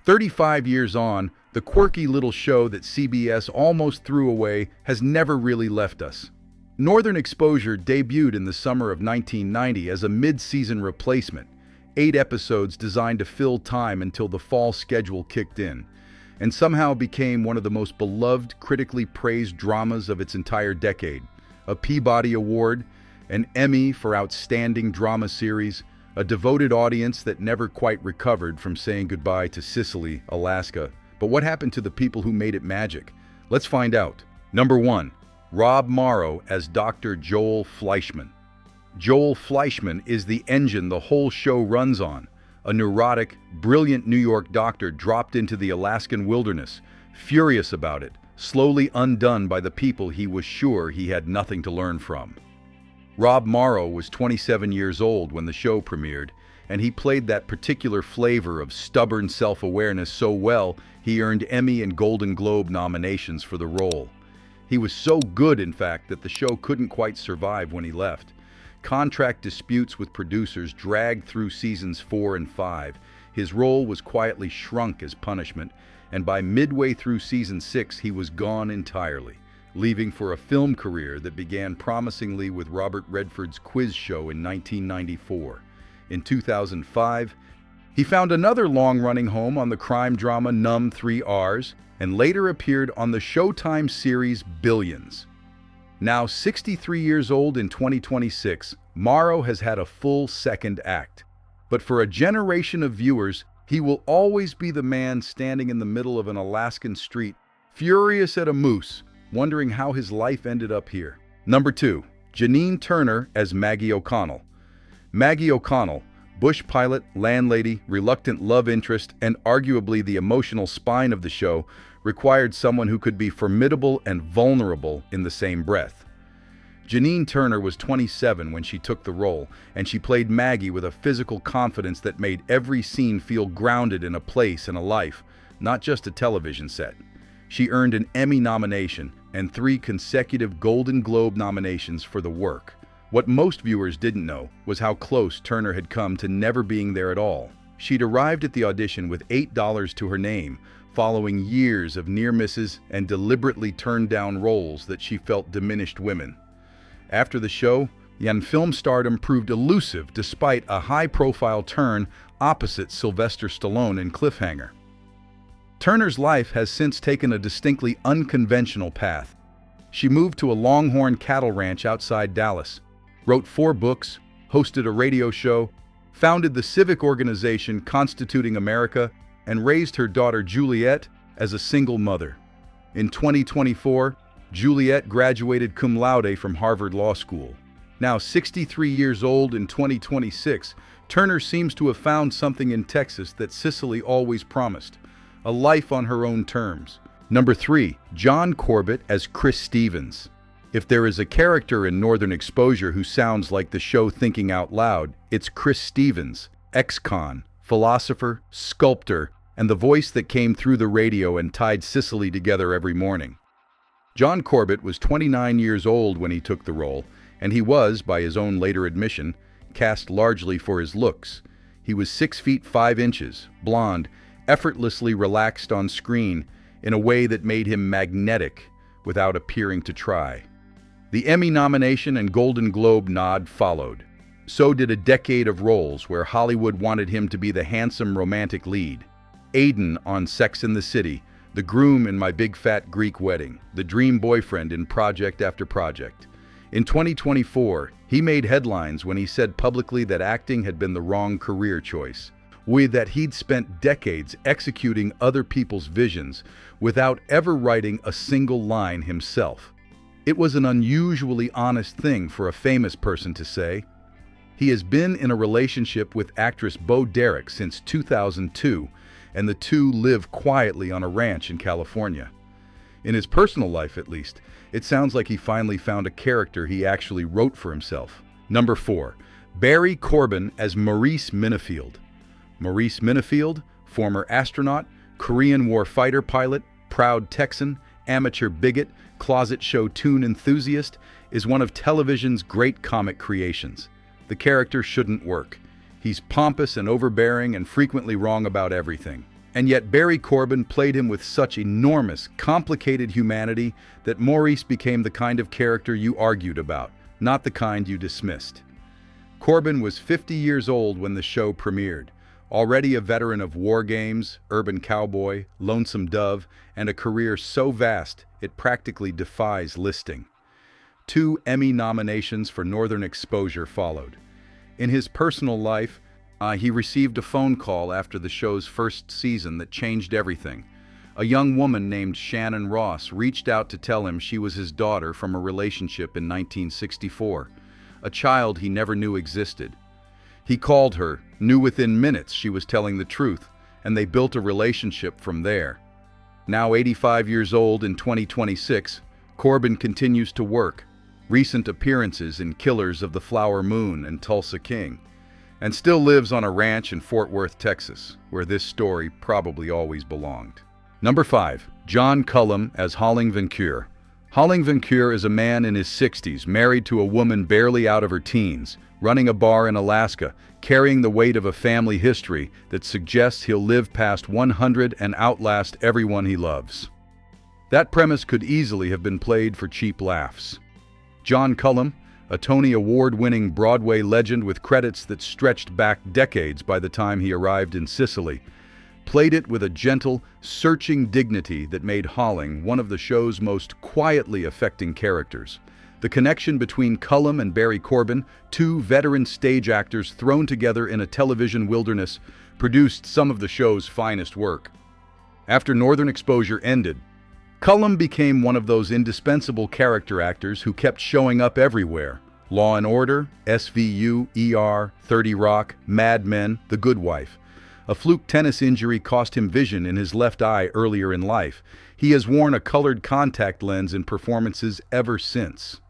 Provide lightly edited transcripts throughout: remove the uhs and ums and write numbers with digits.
35 years on, the quirky little show that CBS almost threw away has never really left us. Northern Exposure debuted in the summer of 1990 as a mid-season replacement, 8 episodes designed to fill time until the fall schedule kicked in, and somehow became one of the most beloved, critically praised dramas of its entire decade. A Peabody Award, an Emmy for Outstanding Drama Series, a devoted audience that never quite recovered from saying goodbye to Cicely, Alaska. But what happened to the people who made it magic? Let's find out. Number 1. Rob Morrow as Dr. Joel Fleischman. Joel Fleischman is the engine the whole show runs on. A neurotic, brilliant New York doctor dropped into the Alaskan wilderness, furious about it, slowly undone by the people he was sure he had nothing to learn from. Rob Morrow was 27 years old when the show premiered, and he played that particular flavor of stubborn self-awareness so well he earned Emmy and Golden Globe nominations for the role. He was so good, in fact, that the show couldn't quite survive when he left. Contract disputes with producers dragged through seasons 4 and 5. His role was quietly shrunk as punishment, and by midway through season 6 he was gone entirely, leaving for a film career that began promisingly with Robert Redford's quiz show in 1994. In 2005, he found another long-running home on the crime drama Numb 3 Rs, and later appeared on the Showtime series Billions. Now 63 years old in 2026, Morrow has had a full second act. But for a generation of viewers, he will always be the man standing in the middle of an Alaskan street, furious at a moose, wondering how his life ended up here. Number 2. Janine Turner as Maggie O'Connell. Maggie O'Connell, bush pilot, landlady, reluctant love interest, and arguably the emotional spine of the show, required someone who could be formidable and vulnerable in the same breath. Janine Turner was 27 when she took the role, and she played Maggie with a physical confidence that made every scene feel grounded in a place and a life, not just a television set. She earned an Emmy nomination and 3 consecutive Golden Globe nominations for the work. What most viewers didn't know was how close Turner had come to never being there at all. She'd arrived at the audition with $8 to her name, following years of near misses and deliberately turned down roles that she felt diminished women. After the show, young film stardom proved elusive despite a high-profile turn opposite Sylvester Stallone in Cliffhanger. Turner's life has since taken a distinctly unconventional path. She moved to a Longhorn cattle ranch outside Dallas, wrote 4 books, hosted a radio show, founded the civic organization Constituting America, and raised her daughter Juliet as a single mother. In 2024, Juliet graduated cum laude from Harvard Law School. Now 63 years old in 2026, Turner seems to have found something in Texas that Cicely always promised: a life on her own terms. Number 3. John Corbett as Chris Stevens. If there is a character in Northern Exposure who sounds like the show thinking out loud, it's Chris Stevens, ex-con, philosopher, sculptor, and the voice that came through the radio and tied Cicely together every morning. John Corbett was 29 years old when he took the role, and he was, by his own later admission, cast largely for his looks. He was 6 feet 5 inches, blonde, effortlessly relaxed on screen in a way that made him magnetic without appearing to try. The Emmy nomination and Golden Globe nod followed. So did a decade of roles where Hollywood wanted him to be the handsome romantic lead. Aiden on Sex and the City, the groom in My Big Fat Greek Wedding, the dream boyfriend in project after project. In 2024, he made headlines when he said publicly that acting had been the wrong career choice, with that he'd spent decades executing other people's visions without ever writing a single line himself. It was an unusually honest thing for a famous person to say. He has been in a relationship with actress Bo Derek since 2002, and the two live quietly on a ranch in California. In his personal life, at least, it sounds like he finally found a character he actually wrote for himself. Number 4. Barry Corbin as Maurice Minifield. Maurice Minifield, former astronaut, Korean War fighter pilot, proud Texan, amateur bigot, closet show tune enthusiast, is one of television's great comic creations. The character shouldn't work. He's pompous and overbearing and frequently wrong about everything. And yet Barry Corbin played him with such enormous, complicated humanity that Maurice became the kind of character you argued about, not the kind you dismissed. Corbin was 50 years old when the show premiered, already a veteran of war games, Urban Cowboy, Lonesome Dove, and a career so vast it practically defies listing. 2 Emmy nominations for Northern Exposure followed. In his personal life, he received a phone call after the show's first season that changed everything. A young woman named Shannon Ross reached out to tell him she was his daughter from a relationship in 1964, a child he never knew existed. He called her, knew within minutes she was telling the truth, and they built a relationship from there. Now 85 years old in 2026, Corbin continues to work, recent appearances in Killers of the Flower Moon and Tulsa King, and still lives on a ranch in Fort Worth, Texas, where this story probably always belonged. Number 5. John Cullum as Holling Vancure. Holling Vancure is a man in his 60s, married to a woman barely out of her teens, running a bar in Alaska, carrying the weight of a family history that suggests he'll live past 100 and outlast everyone he loves. That premise could easily have been played for cheap laughs. John Cullum, a Tony Award-winning Broadway legend with credits that stretched back decades by the time he arrived in Cicely, played it with a gentle, searching dignity that made Holling one of the show's most quietly affecting characters. The connection between Cullum and Barry Corbin, 2 veteran stage actors thrown together in a television wilderness, produced some of the show's finest work. After Northern Exposure ended, Cullum became one of those indispensable character actors who kept showing up everywhere. Law and Order, SVU, ER, 30 Rock, Mad Men, The Good Wife. A fluke tennis injury cost him vision in his left eye earlier in life. He has worn a colored contact lens in performances ever since.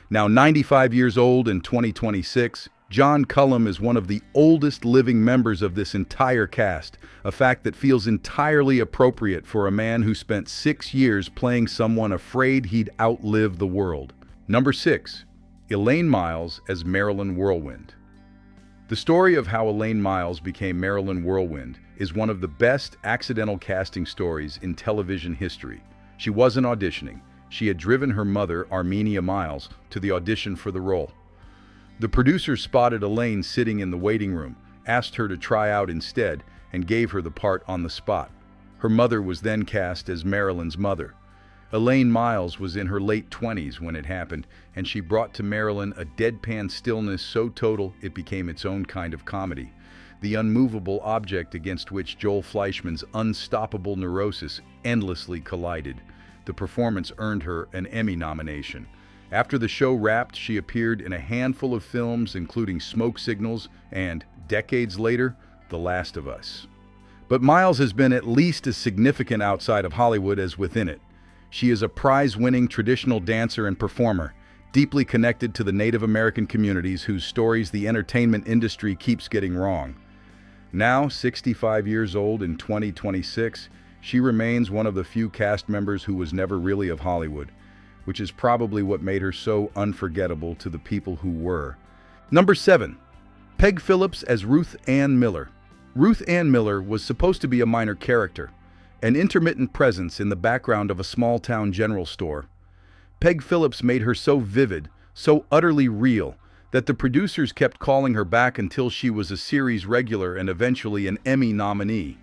Now 95 years old in 2026, John Cullum is one of the oldest living members of this entire cast, a fact that feels entirely appropriate for a man who spent 6 years playing someone afraid he'd outlive the world. Number 6. Elaine Miles as Marilyn Whirlwind. The story of how Elaine Miles became Marilyn Whirlwind is one of the best accidental casting stories in television history. She wasn't auditioning. She had driven her mother, Armenia Miles, to the audition for the role. The producer spotted Elaine sitting in the waiting room, asked her to try out instead, and gave her the part on the spot. Her mother was then cast as Marilyn's mother. Elaine Miles was in her late 20s when it happened, and she brought to Marilyn a deadpan stillness so total it became its own kind of comedy. The unmovable object against which Joel Fleischman's unstoppable neurosis endlessly collided. The performance earned her an Emmy nomination. After the show wrapped, she appeared in a handful of films, including Smoke Signals and, decades later, The Last of Us. But Miles has been at least as significant outside of Hollywood as within it. She is a prize-winning traditional dancer and performer, deeply connected to the Native American communities whose stories the entertainment industry keeps getting wrong. Now, 65 years old in 2026, she remains one of the few cast members who was never really of Hollywood, which is probably what made her so unforgettable to the people who were. Number 7. Peg Phillips as Ruth Ann Miller. Ruth Ann Miller was supposed to be a minor character, an intermittent presence in the background of a small-town general store. Peg Phillips made her so vivid, so utterly real, that the producers kept calling her back until she was a series regular and eventually an Emmy nominee.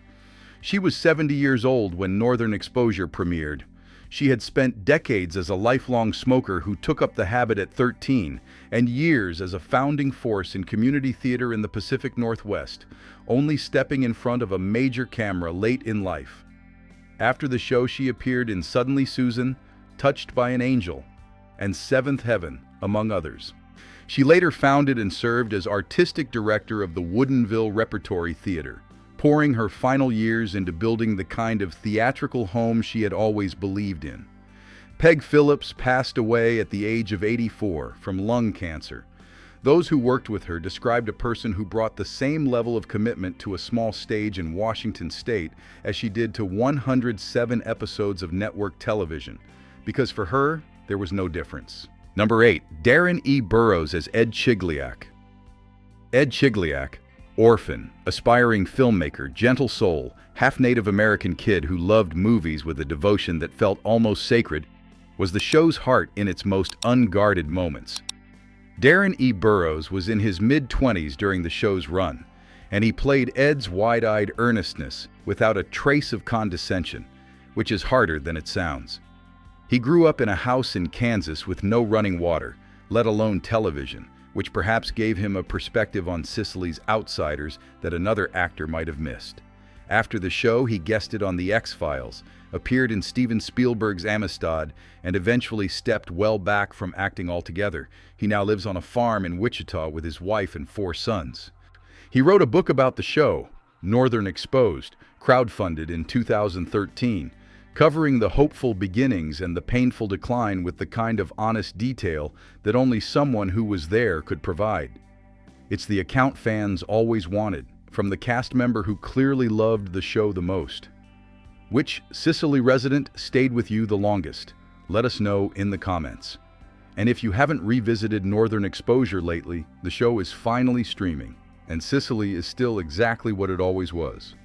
She was 70 years old when Northern Exposure premiered. She had spent decades as a lifelong smoker who took up the habit at 13, and years as a founding force in community theater in the Pacific Northwest, only stepping in front of a major camera late in life. After the show, she appeared in Suddenly Susan, Touched by an Angel, and Seventh Heaven, among others. She later founded and served as artistic director of the Woodinville Repertory Theater, pouring her final years into building the kind of theatrical home she had always believed in. Peg Phillips passed away at the age of 84 from lung cancer. Those who worked with her described a person who brought the same level of commitment to a small stage in Washington state as she did to 107 episodes of network television, because for her, there was no difference. Number 8. Darren E. Burroughs as Ed Chigliak. Ed Chigliak, Orphan, aspiring filmmaker, gentle soul, half-Native American kid who loved movies with a devotion that felt almost sacred, was the show's heart in its most unguarded moments. Darren E. Burroughs was in his mid-20s during the show's run, and he played Ed's wide-eyed earnestness without a trace of condescension, which is harder than it sounds. He grew up in a house in Kansas with no running water, let alone television, which perhaps gave him a perspective on Cicely's outsiders that another actor might have missed. After the show, he guested on The X-Files, appeared in Steven Spielberg's Amistad, and eventually stepped well back from acting altogether. He now lives on a farm in Wichita with his wife and 4 sons. He wrote a book about the show, Northern Exposed, crowdfunded in 2013, covering the hopeful beginnings and the painful decline with the kind of honest detail that only someone who was there could provide. It's the account fans always wanted, from the cast member who clearly loved the show the most. Which Cicely resident stayed with you the longest? Let us know in the comments. And if you haven't revisited Northern Exposure lately, the show is finally streaming, and Cicely is still exactly what it always was.